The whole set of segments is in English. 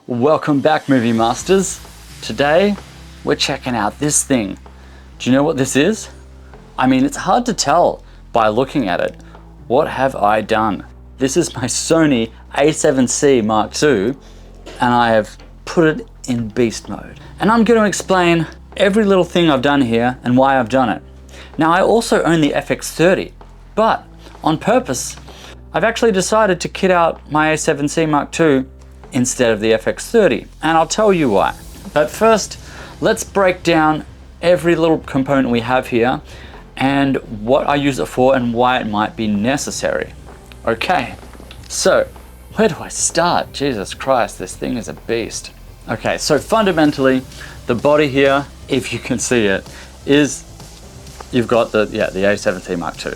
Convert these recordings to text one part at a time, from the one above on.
Welcome back, Movie Masters. Today, we're checking out this thing. Do you know what this is? I mean, it's hard to tell by looking at it. What have I done? This is my Sony a7c Mark II, and I have put it in beast mode. And I'm going to explain every little thing I've done here and why I've done it. Now, I also own the FX30, but on purpose, I've actually decided to kit out my a7c Mark II instead of the FX30, and I'll tell you why. But first, let's break down every little component we have here and what I use it for and why it might be necessary. Okay, so where do I start? Jesus Christ, this thing is a beast. Okay, so fundamentally, the body here, if you can see it, is you've got the a7c Mark II.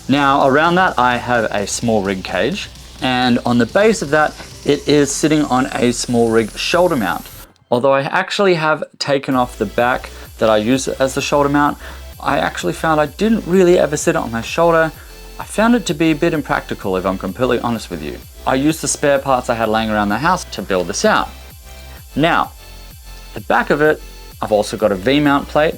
Now around that I have a SmallRig cage, and on the base of that it is sitting on a SmallRig shoulder mount. Although I actually have taken off the back that I use as the shoulder mount, I actually found I didn't really ever sit it on my shoulder. I found it to be a bit impractical, if I'm completely honest with you. I used the spare parts I had laying around the house to build this out. Now, the back of it, I've also got a V-mount plate,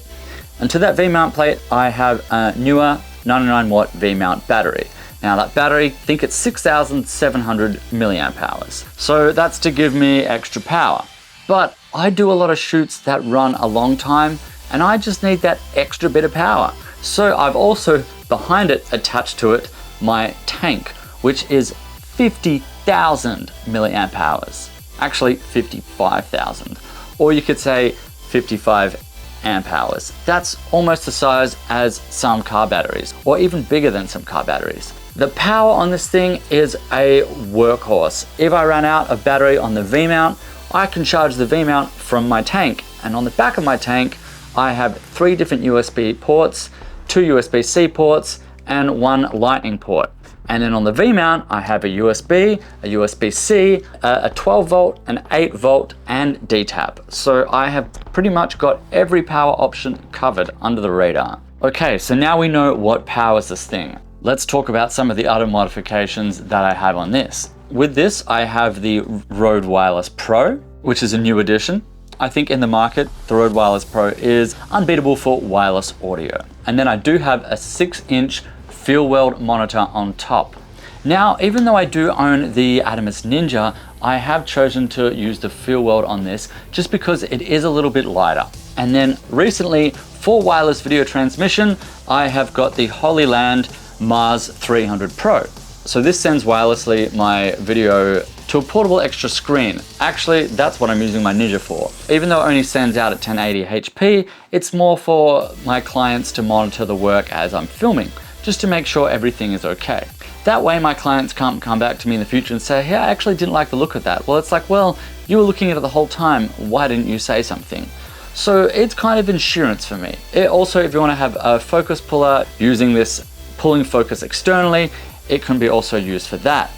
and to that V-mount plate I have a newer 99 watt V-mount battery. Now that battery, I think it's 6,700 milliamp hours. So that's to give me extra power. But I do a lot of shoots that run a long time, and I just need that extra bit of power. So I've also, behind it, attached to it, my tank, which is 50,000 milliamp hours. Actually, 55,000. Or you could say 55 amp hours. That's almost the size as some car batteries, or even bigger than some car batteries. The power on this thing is a workhorse. If I ran out of battery on the V-mount, I can charge the V-mount from my tank. And on the back of my tank, I have 3 different USB ports, 2 USB-C ports, and 1 lightning port. And then on the V-mount, I have a USB, a USB-C, a 12 volt, an 8 volt, and D-tap. So I have pretty much got every power option covered under the radar. Okay, so now we know what powers this thing. Let's talk about some of the other modifications that I have on this. With this, I have the Rode Wireless Pro, which is a new addition. I think in the market, the Rode Wireless Pro is unbeatable for wireless audio. And then I do have a 6-inch field weld monitor on top. Now, even though I do own the Adamas Ninja, I have chosen to use the field weld on this just because it is a little bit lighter. And then recently, for wireless video transmission, I have got the Holy Land Mars 300 Pro. So this sends wirelessly my video to a portable extra screen. Actually, that's what I'm using my Ninja for. Even though it only sends out at 1080 HP, it's more for my clients to monitor the work as I'm filming, just to make sure everything is okay. That way my clients can't come back to me in the future and say, hey, I actually didn't like the look of that. Well, it's like, well, you were looking at it the whole time. Why didn't you say something? So it's kind of insurance for me. It also, if you want to have a focus puller using this pulling focus externally, it can be also used for that.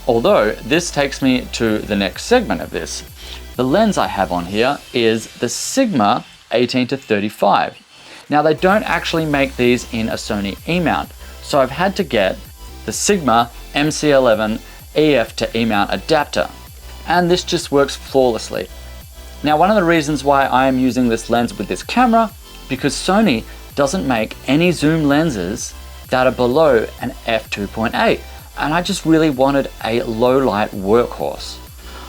Although this takes me to the next segment of this. The lens I have on here is the Sigma 18-35. Now they don't actually make these in a Sony E-mount, so I've had to get the Sigma MC11 EF to E-mount adapter, and this just works flawlessly. Now one of the reasons why I am using this lens with this camera, because Sony doesn't make any zoom lenses that are below an f2.8, and I just really wanted a low light workhorse.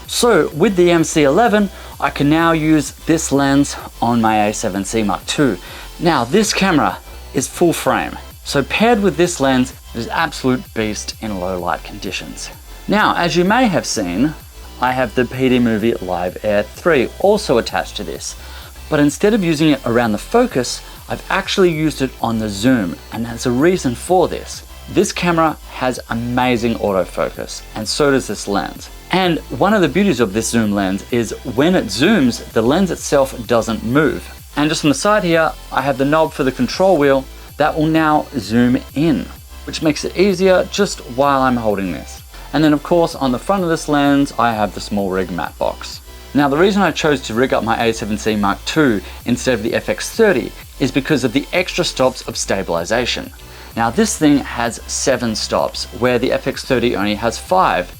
So with the MC11, I can now use this lens on my a7c Mark II. Now this camera is full frame, so paired with this lens, it is absolute beast in low light conditions. Now, as you may have seen, I have the PD Movie Live Air 3 also attached to this, but instead of using it around the focus, I've actually used it on the zoom, and there's a reason for this. This camera has amazing autofocus, and so does this lens. And one of the beauties of this zoom lens is when it zooms, the lens itself doesn't move. And just on the side here, I have the knob for the control wheel that will now zoom in, which makes it easier just while I'm holding this. And then of course, on the front of this lens, I have the SmallRig matte box. Now the reason I chose to rig up my a7c Mark II instead of the FX30 is because of the extra stops of stabilization. Now this thing has 7 stops, where the FX30 only has 5.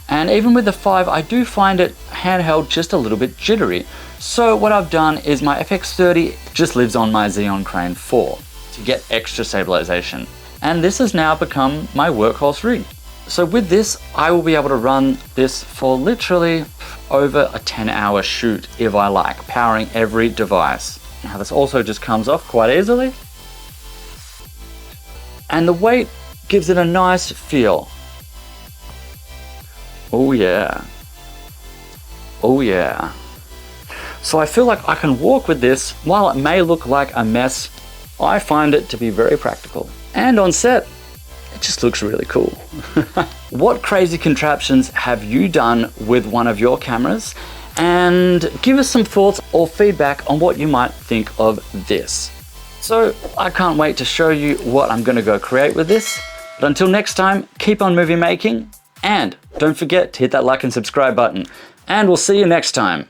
And even with the 5, I do find it handheld just a little bit jittery. So what I've done is my FX30 just lives on my Xeon Crane 4 to get extra stabilization. And this has now become my workhorse rig. So with this, I will be able to run this for literally over a 10-hour shoot if I like, powering every device. Now this also just comes off quite easily. And the weight gives it a nice feel. Oh yeah. Oh yeah. So I feel like I can walk with this. While it may look like a mess, I find it to be very practical. And on set, it just looks really cool. What crazy contraptions have you done with one of your cameras? And give us some thoughts or feedback on what you might think of this. So I can't wait to show you what I'm gonna go create with this. But until next time, keep on movie making, and don't forget to hit that like and subscribe button. And we'll see you next time.